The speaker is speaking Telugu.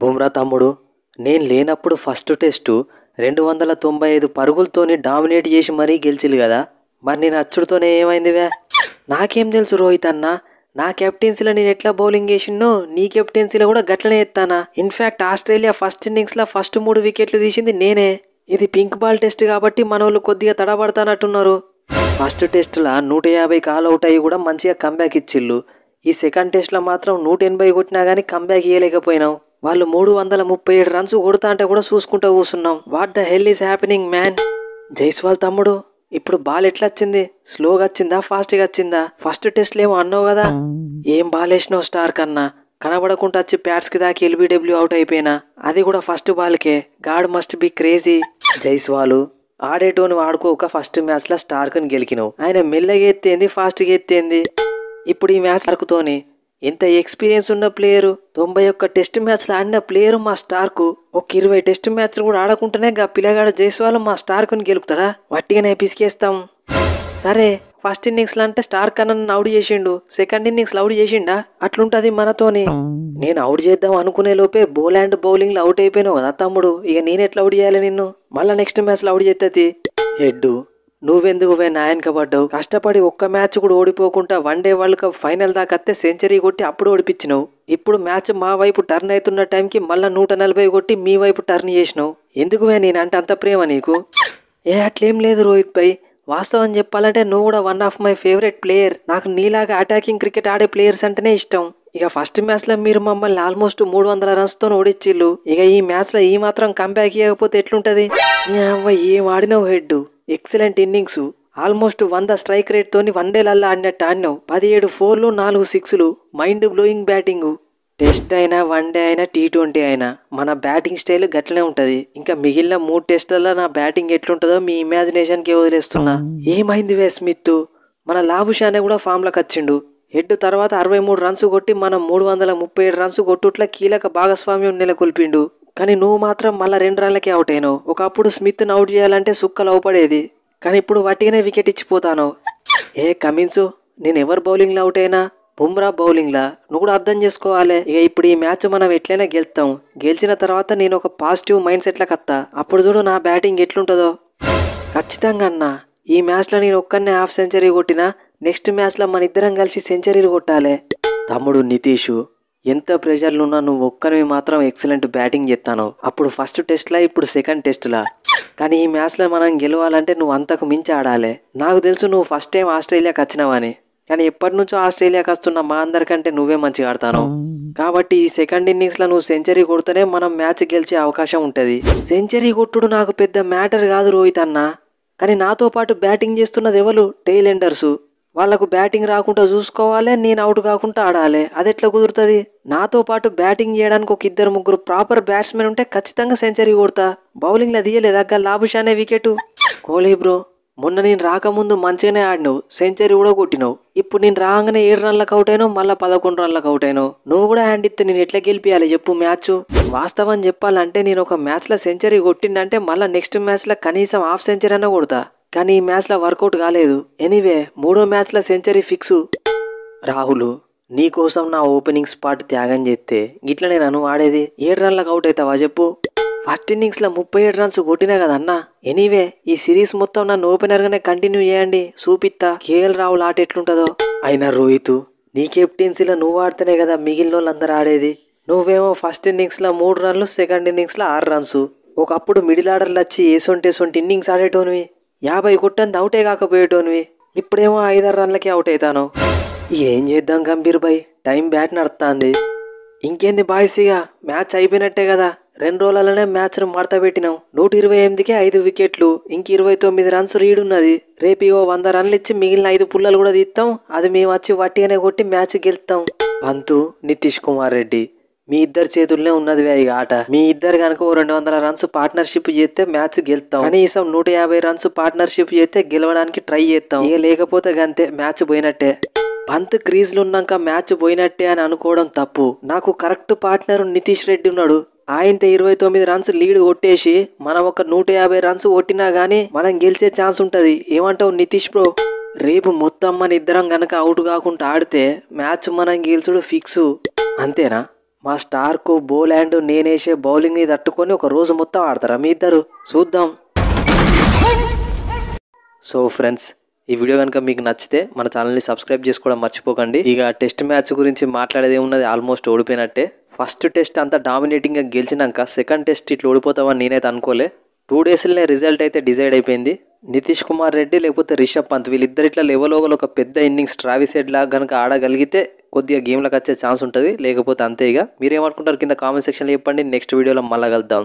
బుమ్రా తమ్ముడు, నేను లేనప్పుడు ఫస్ట్ టెస్టు 295 పరుగులతోని డామినేట్ చేసి మరీ గెలిచిల్లు కదా. మరి నేను అచ్చుడితోనే ఏమైందివే? నాకేం తెలుసు రోహిత్ అన్న, నా కెప్టెన్సీలో నేను ఎట్లా బౌలింగ్ వేసినో నీ కెప్టెన్సీలో కూడా గట్లనే ఎత్తానా. ఇన్ఫ్యాక్ట్ ఆస్ట్రేలియా ఫస్ట్ ఇన్నింగ్స్లో ఫస్ట్ 3 వికెట్లు తీసింది నేనే. ఇది పింక్ బాల్ టెస్ట్ కాబట్టి మనోళ్ళు కొద్దిగా తడబడతానట్టున్నారు. ఫస్ట్ టెస్టులో 150 ఆల్అవుట్ అయ్యి కూడా మంచిగా కంబ్యాక్ ఇచ్చిళ్ళు. ఈ సెకండ్ టెస్ట్లో మాత్రం 180 కొట్టినా కానీ కంబ్యాక్ ఇవ్వలేకపోయినాం. వాళ్ళు 337 రన్స్ కొడతా అంటే కూడా చూసుకుంటూ కూర్చున్నాం. What the hell is happening man? Jaiswal తమ్ముడు, ఇప్పుడు బాల్ ఎట్లా వచ్చింది? స్లోగా వచ్చిందా ఫాస్ట్గా వచ్చిందా? ఫస్ట్ టెస్ట్లో ఏమో అన్నావు కదా, ఏం బాల్ వేసినావు స్టార్ కన్నా? కనబడకుండా వచ్చి ప్యాట్స్కి దాకి ఎల్బిడబ్ల్యూ అవుట్ అయిపోయినా, అది కూడా ఫస్ట్ బాల్కే. God must be crazy. Jaiswal, ఆడేటోని వాడుకోక ఫస్ట్ మ్యాచ్లో స్టార్క్ని గెలికినావు. ఆయన మెల్లగా ఎత్తేంది ఫాస్ట్గా ఎత్తేంది. ఇప్పుడు ఈ మ్యాచ్ స్టార్క్తోని ఎంత ఎక్స్పీరియన్స్ ఉన్న ప్లేయరు, 91 టెస్ట్ మ్యాచ్లు ఆడిన ప్లేయరు మా స్టార్కు ఒక 20 టెస్ట్ మ్యాచ్లు కూడా ఆడకుంటేనే గా పిల్లగాడు జైస్వాల్ మా స్టార్కుని గెలుపుతాడా? వట్టిగానే పిసికేస్తాం. సరే, ఫస్ట్ ఇన్నింగ్స్లో అంటే స్టార్క్ అన్న అవుట్ చేసిండు, సెకండ్ ఇన్నింగ్స్లో అవుట్ చేసిండా? అట్లుంటది మనతోని. నేను అవుట్ చేద్దాం అనుకునే లోపే బౌల్ అండ్ బౌలింగ్లో అవుట్ అయిపోయినావు కదా తమ్ముడు. ఇక నేను ఎట్లా అవుట్ చేయాలి నిన్ను? మళ్ళీ నెక్స్ట్ మ్యాచ్లో అవుట్ చేస్తుంది. హెడ్, నువ్వెందుకు నాయనక పడ్డావు? కష్టపడి ఒక్క మ్యాచ్ కూడా ఓడిపోకుండా వన్డే వరల్డ్ కప్ ఫైనల్ దాకా వస్తే సెంచరీ కొట్టి అప్పుడు ఓడిపించినావు. ఇప్పుడు మ్యాచ్ మా వైపు టర్న్ అవుతున్న టైంకి మళ్ళీ 140 కొట్టి మీ వైపు టర్న్ చేసినావు. ఎందుకు నేనంటే అంత ప్రేమ నీకు? అట్లేం లేదు రోహిత్ భాయ్, వాస్తవం చెప్పాలంటే నువ్వు కూడా one of my favourite player. నాకు నీలాగా అటాకింగ్ క్రికెట్ ఆడే ప్లేయర్స్ అంటేనే ఇష్టం. ఇక ఫస్ట్ మ్యాచ్లో మీరు మమ్మల్ని ఆల్మోస్ట్ 300 రన్స్తో ఓడిచ్చిళ్ళు. ఇక ఈ మ్యాచ్లో ఈ మాత్రం కంబ్యాక్ ఇవ్వకపోతే ఎట్లుంటది? ఏం ఆడినావు Head, excellent innings. Almost 100 strike rate తోని వన్డేలల్లా ఆడినట్టు ఆడినావు. 17 4లు 4 6లు, మైండ్ బ్లోయింగ్ బ్యాటింగ్. టెస్ట్ అయినా వన్డే అయినా T20 అయినా మన బ్యాటింగ్ స్టైల్ గట్లనే ఉంటది. ఇంకా మిగిలిన 3 టెస్టులలో నా బ్యాటింగ్ ఎట్లుంటుందో మీ ఇమాజినేషన్కి వదిలేస్తున్నా. ఏమైంది స్మిత్? మన లాబుషానే కూడా ఫామ్లోకి వచ్చిండు. హెడ్ తర్వాత 63 రన్స్ కొట్టి మనం 337 రన్స్ కొట్టుట్లా కీలక భాగస్వామ్యం నెలకొల్పిండు. కానీ నువ్వు మాత్రం మళ్ళీ 2 రన్లకే అవుట్ అయినావు. ఒకప్పుడు స్మిత్ని అవుట్ చేయాలంటే సుక్కలు అవపడేది, కానీ ఇప్పుడు వట్టిగానే వికెట్ ఇచ్చిపోతాను. కమిన్సు, నేను ఎవరు బౌలింగ్లో అవుట్ అయినా బుమ్రా బౌలింగ్లా, నువ్వు కూడా అర్థం చేసుకోవాలి. ఇక ఇప్పుడు ఈ మ్యాచ్ మనం ఎట్లయినా గెలుస్తాం. గెలిచిన తర్వాత నేను ఒక పాజిటివ్ మైండ్ సెట్లకు వస్తా. అప్పుడు చూడు నా బ్యాటింగ్ ఎట్లుంటుందో. ఖచ్చితంగా అన్నా, ఈ మ్యాచ్లో నేను ఒక్కనే హాఫ్ సెంచరీ కొట్టినా నెక్స్ట్ మ్యాచ్లో మన ఇద్దరం కలిసి సెంచరీలు కొట్టాలి. తమ్ముడు నితీషు, ఎంత ప్రెషర్లు ఉన్నా నువ్వు ఒక్కనివి మాత్రం ఎక్సలెంట్ బ్యాటింగ్ చేస్తాను. అప్పుడు ఫస్ట్ టెస్ట్లా, ఇప్పుడు సెకండ్ టెస్ట్లా. కానీ ఈ మ్యాచ్లో మనం గెలవాలంటే నువ్వు అంతకు మించి ఆడాలి. నాకు తెలుసు నువ్వు ఫస్ట్ టైం ఆస్ట్రేలియాకి వచ్చినావని, కానీ ఎప్పటి నుంచో ఆస్ట్రేలియాకి వస్తున్న మా అందరికంటే నువ్వే మంచిగా ఆడతాను. కాబట్టి ఈ సెకండ్ ఇన్నింగ్స్లో నువ్వు సెంచరీ కొడితేనే మనం మ్యాచ్ గెలిచే అవకాశం ఉంటుంది. సెంచరీ కొట్టుడు నాకు పెద్ద మ్యాటర్ కాదు రోహిత్ అన్న, కానీ నాతో పాటు బ్యాటింగ్ చేస్తున్నది ఎవరు? టైలెండర్సు. వాళ్లకు బ్యాటింగ్ రాకుండా చూసుకోవాలి, నేను అవుట్ కాకుండా ఆడాలి. అది ఎట్లా కుదురుతుంది? నాతో పాటు బ్యాటింగ్ చేయడానికి ఒక 2-3 ప్రాపర్ బ్యాట్స్మెన్ ఉంటే ఖచ్చితంగా సెంచరీ కొడతా. బౌలింగ్లో తీయలేదగ్గ లాబుషానే వికెట్. కోహ్లీ బ్రో, మొన్న నేను రాకముందు మంచిగానే ఆడినావు, సెంచరీ కూడా కొట్టినావు. ఇప్పుడు నేను రాగానే 7 రన్లకు అవుట్ అయినావు, మళ్ళీ 11 రన్లకు అవుట్ అయినావు. నువ్వు కూడా హ్యాండ్ ఇస్తే నేను ఎట్లా గెలిపియాలి చెప్పు మ్యాచ్? వాస్తవం చెప్పాలంటే నేను ఒక మ్యాచ్లో సెంచరీ కొట్టిందంటే మళ్ళీ నెక్స్ట్ మ్యాచ్లో కనీసం హాఫ్ సెంచరీ అన్నా కొడతా. కానీ ఈ మ్యాచ్లో వర్కౌట్ కాలేదు. ఎనీవే, 3వ మ్యాచ్లో సెంచరీ ఫిక్సు. రాహుల్, నీకోసం నా ఓపెనింగ్ స్పాట్ త్యాగం చేస్తే గిట్లనే నన్ను ఆడేది? 7 రన్లకు అవుట్ అవుతావా చెప్పు? ఫస్ట్ ఇన్నింగ్స్లో 37 రన్స్ కొట్టినా కదన్నా. ఎనీవే, ఈ సిరీస్ మొత్తం నన్ను ఓపెనర్గానే కంటిన్యూ చేయండి, చూపిస్తా KL రాహుల్ ఆట ఎట్లుంటుందో. అయినా రోహిత్, నీ కెప్టెన్సీలో నువ్వు ఆడితేనే కదా మిగిలిన వాళ్ళందరూ ఆడేది. నువ్వేమో ఫస్ట్ ఇన్నింగ్స్లో 3 రన్లు, సెకండ్ ఇన్నింగ్స్లో 6 రన్స్. ఒకప్పుడు మిడిల్ ఆర్డర్లు వచ్చి ఏసొంటి ఇన్నింగ్స్ ఆడేటోనివి, 50 కొట్టంది అవుటే కాకపోయేటోనివి. ఇప్పుడేమో 5-6 రన్లకే అవుట్ అవుతాను. ఏం చేద్దాం గంభీర్ భాయ్, టైం బ్యాట్ నడుస్తుంది. ఇంకేంది బాయ్స్, ఇక మ్యాచ్ అయిపోయినట్టే కదా. 2 రోజులలోనే మ్యాచ్ను మడత పెట్టినాం. 128కే 5 వికెట్లు, ఇంక 29 రన్స్ రీడ్ ఉన్నది. రేపు ఇగో 100 రన్లు ఇచ్చి మిగిలిన 5 పుల్లలు కూడా తీస్తాం. అది మేము వచ్చి వట్టిగానే కొట్టి మ్యాచ్ గెలుస్తాం. పంతు, నితీష్ కుమార్ రెడ్డి, మీ ఇద్దరు చేతుల్లోనే ఉన్నది ఇక ఆట. మీ ఇద్దరు కనుక 200 రన్స్ పార్ట్నర్షిప్ చేస్తే మ్యాచ్ గెలుస్తాం. కనీసం 150 రన్స్ పార్ట్నర్షిప్ చేస్తే గెలవడానికి ట్రై చేస్తాం. ఇక లేకపోతే గంతే, మ్యాచ్ పోయినట్టే. పంత్ క్రీజ్లు ఉన్నాక మ్యాచ్ పోయినట్టే అని అనుకోవడం తప్పు. నాకు కరెక్ట్ పార్ట్నర్ నితీష్ రెడ్డి ఉన్నాడు. ఆయనతో 29 రన్స్ లీడ్ కొట్టేసి మనం ఒక 150 రన్స్ కొట్టినా గానీ మనం గెలిచే ఛాన్స్ ఉంటది. ఏమంటావు నితీష్ బ్రో? రేపు మొత్తం మన ఇద్దరం గనక అవుట్ కాకుండా ఆడితే మ్యాచ్ మనం గెలుచుడు ఫిక్స్. అంతేనా? మా స్టార్కు బోలాండ్ నేనేసే బౌలింగ్ని తట్టుకొని ఒక రోజు మొత్తం ఆడతారా మీ ఇద్దరు? చూద్దాం. సో ఫ్రెండ్స్, ఈ వీడియో కనుక మీకు నచ్చితే మన ఛానల్ని సబ్స్క్రైబ్ చేసుకోవడం మర్చిపోకండి. ఇక టెస్ట్ మ్యాచ్ గురించి మాట్లాడేది ఉన్నది, ఆల్మోస్ట్ ఓడిపోయినట్టే. ఫస్ట్ టెస్ట్ అంతా డామినేటింగ్గా గెలిచినాక సెకండ్ టెస్ట్ ఇట్లా ఓడిపోతామని నేనైతే అనుకోలే. 2 డేస్లోనే రిజల్ట్ అయితే డిసైడ్ అయిపోయింది. నితీష్ కుమార్ రెడ్డి లేకపోతే రిషబ్ పంత్ వీళ్ళిద్దరిట్లా లెవెల్ ఒక పెద్ద ఇన్నింగ్స్ ట్రావిస్ హెడ్ లాగా కనుక ఆడగలిగితే కొద్దిగా గేమ్లకు వచ్చే ఛాన్స్ ఉంటుంది. లేకపోతే అంతే. ఇక మీరేమనుకుంటారు కింద కామెంట్ సెక్షన్లో చెప్పండి. నెక్స్ట్ వీడియోలో మళ్ళీ కలుద్దాం.